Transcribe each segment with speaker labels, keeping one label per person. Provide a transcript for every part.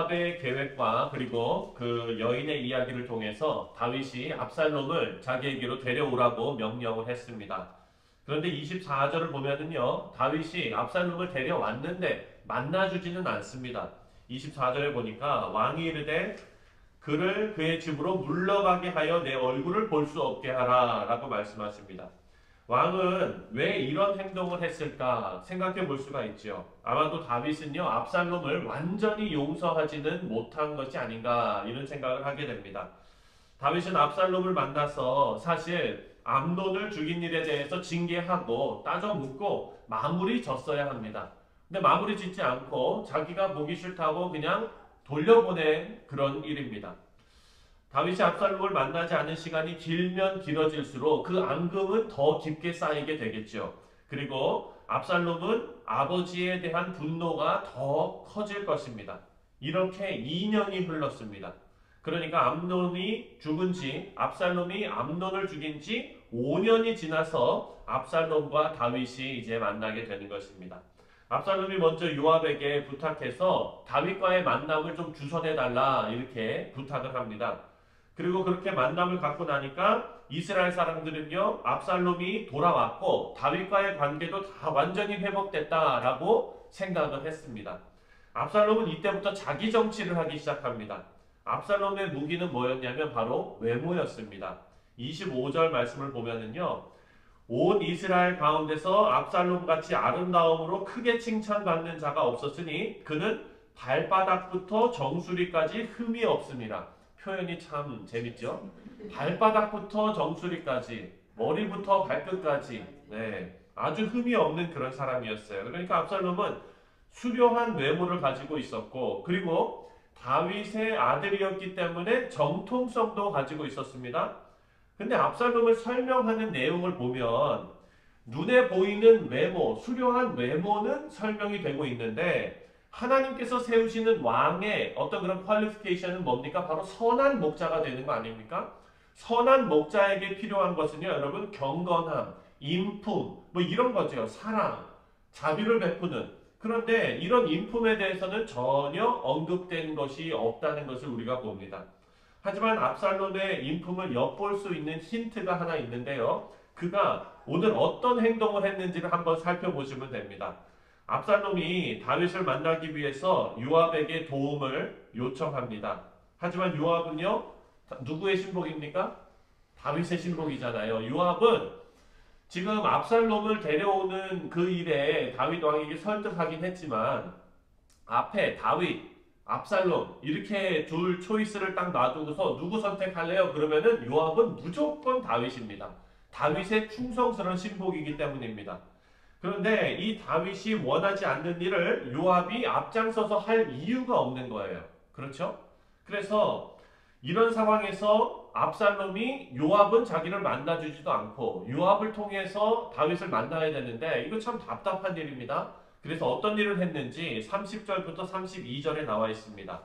Speaker 1: 요압의 계획과 그리고 그 여인의 이야기를 통해서 다윗이 압살롬을 자기에게로 데려오라고 명령을 했습니다. 그런데 24절을 보면은요, 다윗이 압살롬을 데려왔는데 만나주지는 않습니다. 24절에 보니까 왕이 이르되 그를 그의 집으로 물러가게 하여 내 얼굴을 볼 수 없게 하라 라고 말씀하십니다. 왕은 왜 이런 행동을 했을까 생각해 볼 수가 있죠. 아마도 다윗은요, 압살롬을 완전히 용서하지는 못한 것이 아닌가 이런 생각을 하게 됩니다. 다윗은 압살롬을 만나서 사실 암논을 죽인 일에 대해서 징계하고 따져 묻고 마무리 졌어야 합니다. 근데 마무리 짓지 않고 자기가 보기 싫다고 그냥 돌려보낸 그런 일입니다. 다윗이 압살롬을 만나지 않은 시간이 길면 길어질수록 그 앙금은 더 깊게 쌓이게 되겠죠. 그리고 압살롬은 아버지에 대한 분노가 더 커질 것입니다. 이렇게 2년이 흘렀습니다. 그러니까 암논이 죽은 지, 압살롬이 암논을 죽인 지 5년이 지나서 압살롬과 다윗이 이제 만나게 되는 것입니다. 압살롬이 먼저 요압에게 부탁해서 다윗과의 만남을 좀 주선해달라 이렇게 부탁을 합니다. 그리고 그렇게 만남을 갖고 나니까 이스라엘 사람들은요, 압살롬이 돌아왔고 다윗과의 관계도 다 완전히 회복됐다라고 생각을 했습니다. 압살롬은 이때부터 자기 정치를 하기 시작합니다. 압살롬의 무기는 뭐였냐면 바로 외모였습니다. 25절 말씀을 보면은요, 온 이스라엘 가운데서 압살롬같이 아름다움으로 크게 칭찬받는 자가 없었으니 그는 발바닥부터 정수리까지 흠이 없습니다. 표현이 참 재밌죠? 발바닥부터 정수리까지, 머리부터 발끝까지, 네, 아주 흠이 없는 그런 사람이었어요. 그러니까 압살롬은 수려한 외모를 가지고 있었고, 그리고 다윗의 아들이었기 때문에 정통성도 가지고 있었습니다. 근데 압살롬을 설명하는 내용을 보면 눈에 보이는 외모, 수려한 외모는 설명이 되고 있는데 하나님께서 세우시는 왕의 어떤 그런 퀄리피케이션은 뭡니까? 바로 선한 목자가 되는 거 아닙니까? 선한 목자에게 필요한 것은요, 여러분, 경건함, 인품, 뭐 이런 거죠. 사랑, 자비를 베푸는. 그런데 이런 인품에 대해서는 전혀 언급된 것이 없다는 것을 우리가 봅니다. 하지만 압살롬의 인품을 엿볼 수 있는 힌트가 하나 있는데요. 그가 오늘 어떤 행동을 했는지를 한번 살펴보시면 됩니다. 압살롬이 다윗을 만나기 위해서 요압에게 도움을 요청합니다. 하지만 요압은요, 누구의 신복입니까? 다윗의 신복이잖아요. 요압은 지금 압살롬을 데려오는 그 일에 다윗 왕에게 설득하긴 했지만 앞에 다윗, 압살롬 이렇게 둘 초이스를 딱 놔두고서 누구 선택할래요? 그러면은 요압은 무조건 다윗입니다. 다윗의 충성스러운 신복이기 때문입니다. 그런데 이 다윗이 원하지 않는 일을 요압이 앞장서서 할 이유가 없는 거예요. 그렇죠? 그래서 이런 상황에서 압살롬이 요압은 자기를 만나주지도 않고 요압을 통해서 다윗을 만나야 되는데 이거 참 답답한 일입니다. 그래서 어떤 일을 했는지 30절부터 32절에 나와 있습니다.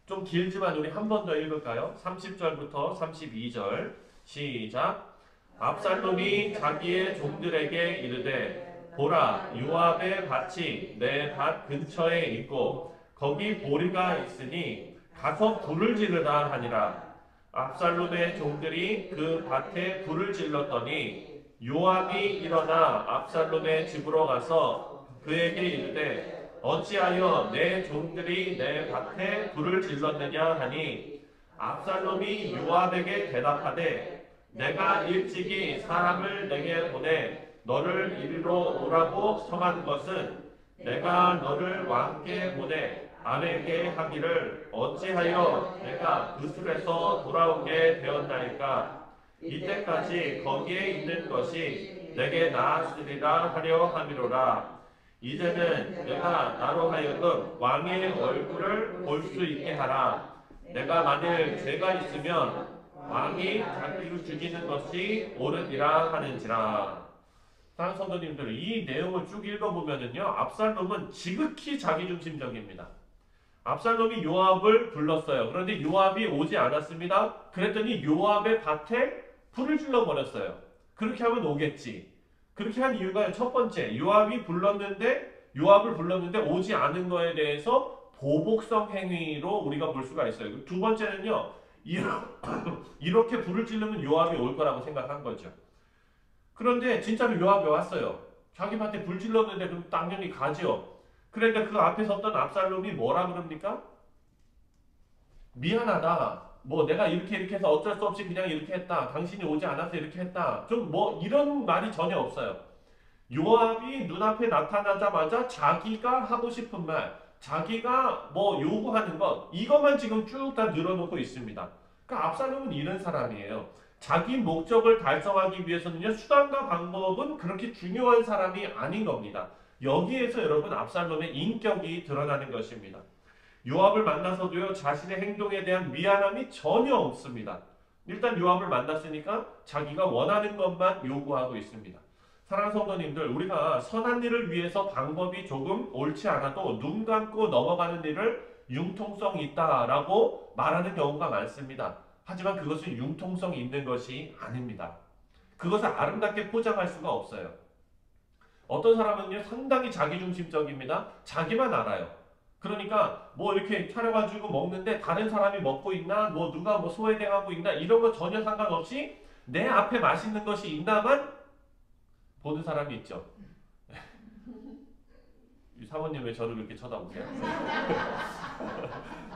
Speaker 1: 좀 길지만 우리 한 번 더 읽을까요? 30절부터 32절 시작. 압살롬이 자기의 종들에게 이르되 보라, 요압의 밭이 내 밭 근처에 있고 거기 보리가 있으니 가서 불을 지르라 하니라. 압살롬의 종들이 그 밭에 불을 질렀더니 요압이 일어나 압살롬의 집으로 가서 그에게 이르되 어찌하여 내 종들이 내 밭에 불을 질렀느냐 하니 압살롬이 요압에게 대답하되 내가 일찍이 사람을 내게 보내 너를 이리로 오라고 청한 것은 내가 너를 왕께 보내 아내에게 하기를 어찌하여 내가 그술에서 돌아오게 되었나이까. 이때까지 거기에 있는 것이 내게 나았으리라 하려 함이로라. 이제는 내가 나로 하여금 왕의 얼굴을 볼 수 있게 하라. 내가 만일 죄가 있으면 왕이 자기를 죽이는 것이 옳으리라 하는지라. 다른 성도님들, 이 내용을 쭉 읽어보면은요, 압살롬은 지극히 자기중심적입니다. 압살롬이 요압을 불렀어요. 그런데 요압이 오지 않았습니다. 그랬더니 요압의 밭에 불을 질러버렸어요. 그렇게 하면 오겠지. 그렇게 한 이유가 첫 번째, 요압을 불렀는데 오지 않은 거에 대해서 보복성 행위로 우리가 볼 수가 있어요. 두 번째는요, 이렇게 불을 지르면 요압이 올 거라고 생각한 거죠. 그런데 진짜로 요압이 왔어요. 자기한테 불 질렀는데 그럼 당연히 가죠. 그런데 그 앞에 섰던 압살롬이 뭐라 그럽니까? 미안하다. 뭐 내가 이렇게 해서 어쩔 수 없이 그냥 이렇게 했다. 당신이 오지 않아서 이렇게 했다. 좀 뭐 이런 말이 전혀 없어요. 요압이 눈앞에 나타나자마자 자기가 하고 싶은 말, 자기가 뭐 요구하는 것, 이것만 지금 쭉 다 늘어놓고 있습니다. 그러니까 압살롬은 이런 사람이에요. 자기 목적을 달성하기 위해서는요, 수단과 방법은 그렇게 중요한 사람이 아닌 겁니다. 여기에서 여러분 압살롬의 인격이 드러나는 것입니다. 요압을 만나서도요, 자신의 행동에 대한 미안함이 전혀 없습니다. 일단 요압을 만났으니까 자기가 원하는 것만 요구하고 있습니다. 사랑하는 성도님들, 우리가 선한 일을 위해서 방법이 조금 옳지 않아도 눈 감고 넘어가는 일을 융통성 있다라고 말하는 경우가 많습니다. 하지만 그것은 융통성이 있는 것이 아닙니다. 그것을 아름답게 포장할 수가 없어요. 어떤 사람은요, 상당히 자기중심적입니다. 자기만 알아요. 그러니까 뭐 이렇게 차려가지고 먹는데 다른 사람이 먹고 있나, 뭐 누가 뭐 소외당하고 있나, 이런 거 전혀 상관없이 내 앞에 맛있는 것이 있나만 보는 사람이 있죠. 이 사모님 왜 저를 그렇게 쳐다보세요?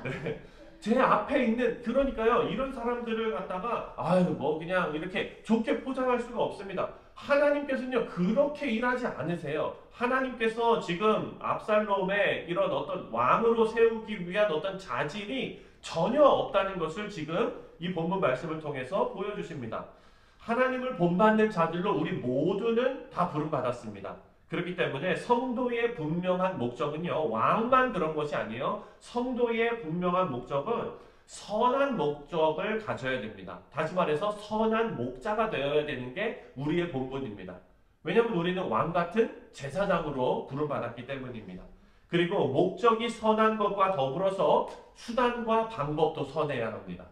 Speaker 1: 네. 제 앞에 있는, 그러니까요, 이런 사람들을 갖다가 아유 뭐 그냥 이렇게 좋게 포장할 수가 없습니다. 하나님께서는요 그렇게 일하지 않으세요. 하나님께서 지금 압살롬의 이런 어떤 왕으로 세우기 위한 어떤 자질이 전혀 없다는 것을 지금 이 본문 말씀을 통해서 보여주십니다. 하나님을 본받는 자들로 우리 모두는 다 부름받았습니다. 그렇기 때문에 성도의 분명한 목적은요, 왕만 그런 것이 아니에요. 성도의 분명한 목적은 선한 목적을 가져야 됩니다. 다시 말해서 선한 목자가 되어야 되는 게 우리의 본분입니다. 왜냐하면 우리는 왕 같은 제사장으로 부름받았기 때문입니다. 그리고 목적이 선한 것과 더불어서 수단과 방법도 선해야 합니다.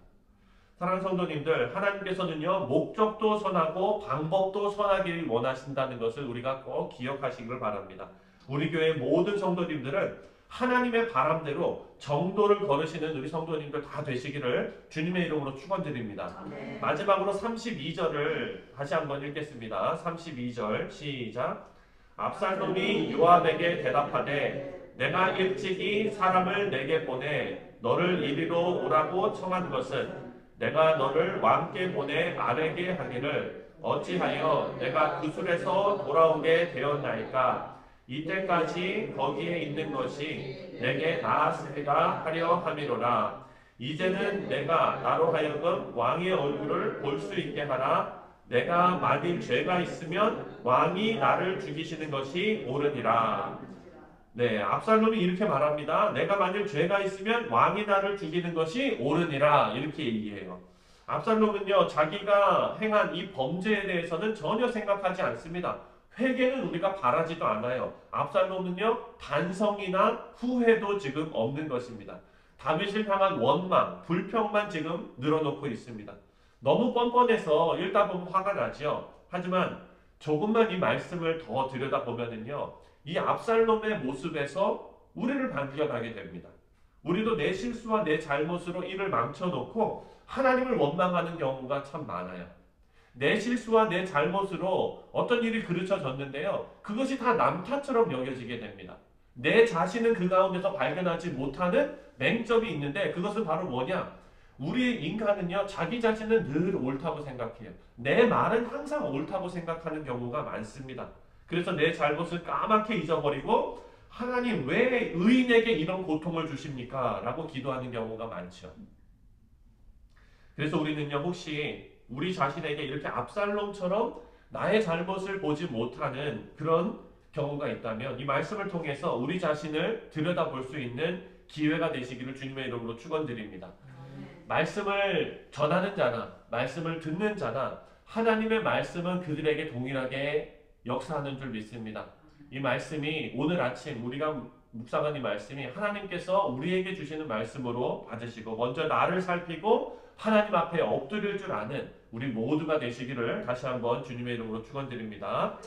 Speaker 1: 사랑하는 성도님들, 하나님께서는요, 목적도 선하고 방법도 선하기를 원하신다는 것을 우리가 꼭 기억하시길 바랍니다. 우리 교회 모든 성도님들은 하나님의 바람대로 정도를 걸으시는 우리 성도님들 다 되시기를 주님의 이름으로 축원드립니다. 마지막으로 32절을 다시 한번 읽겠습니다. 32절 시작. 압살롬이 요압에게 대답하되 내가 일찍이 사람을 내게 보내 너를 이리로 오라고 청한 것은 내가 너를 왕께 보내 말하게 하기를 어찌하여 내가 구술에서 돌아오게 되었나이까. 이때까지 거기에 있는 것이 내게 나았으리라 하려 함이로라. 이제는 내가 나로 하여금 왕의 얼굴을 볼 수 있게 하라. 내가 만일 죄가 있으면 왕이 나를 죽이시는 것이 옳으니라. 네, 압살롬이 이렇게 말합니다. 내가 만일 죄가 있으면 왕이 나를 죽이는 것이 옳으니라. 이렇게 얘기해요. 압살롬은요, 자기가 행한 이 범죄에 대해서는 전혀 생각하지 않습니다. 회개는 우리가 바라지도 않아요. 압살롬은요, 반성이나 후회도 지금 없는 것입니다. 다윗을 향한 원망, 불평만 지금 늘어놓고 있습니다. 너무 뻔뻔해서 읽다 보면 화가 나죠. 하지만 조금만 이 말씀을 더 들여다보면은요, 이 압살롬의 모습에서 우리를 발견하게 됩니다. 우리도 내 실수와 내 잘못으로 일을 망쳐놓고 하나님을 원망하는 경우가 참 많아요. 내 실수와 내 잘못으로 어떤 일이 그르쳐졌는데요, 그것이 다 남 탓처럼 여겨지게 됩니다. 내 자신은 그 가운데서 발견하지 못하는 맹점이 있는데, 그것은 바로 뭐냐? 우리 인간은요, 자기 자신은 늘 옳다고 생각해요. 내 말은 항상 옳다고 생각하는 경우가 많습니다. 그래서 내 잘못을 까맣게 잊어버리고 하나님 왜 의인에게 이런 고통을 주십니까? 라고 기도하는 경우가 많죠. 그래서 우리는요, 혹시 우리 자신에게 이렇게 압살롬처럼 나의 잘못을 보지 못하는 그런 경우가 있다면 이 말씀을 통해서 우리 자신을 들여다볼 수 있는 기회가 되시기를 주님의 이름으로 축원드립니다. 말씀을 전하는 자나 말씀을 듣는 자나 하나님의 말씀은 그들에게 동일하게 역사하는 줄 믿습니다. 이 말씀이 오늘 아침 우리가 묵상한 이 말씀이 하나님께서 우리에게 주시는 말씀으로 받으시고 먼저 나를 살피고 하나님 앞에 엎드릴 줄 아는 우리 모두가 되시기를 다시 한번 주님의 이름으로 축원드립니다.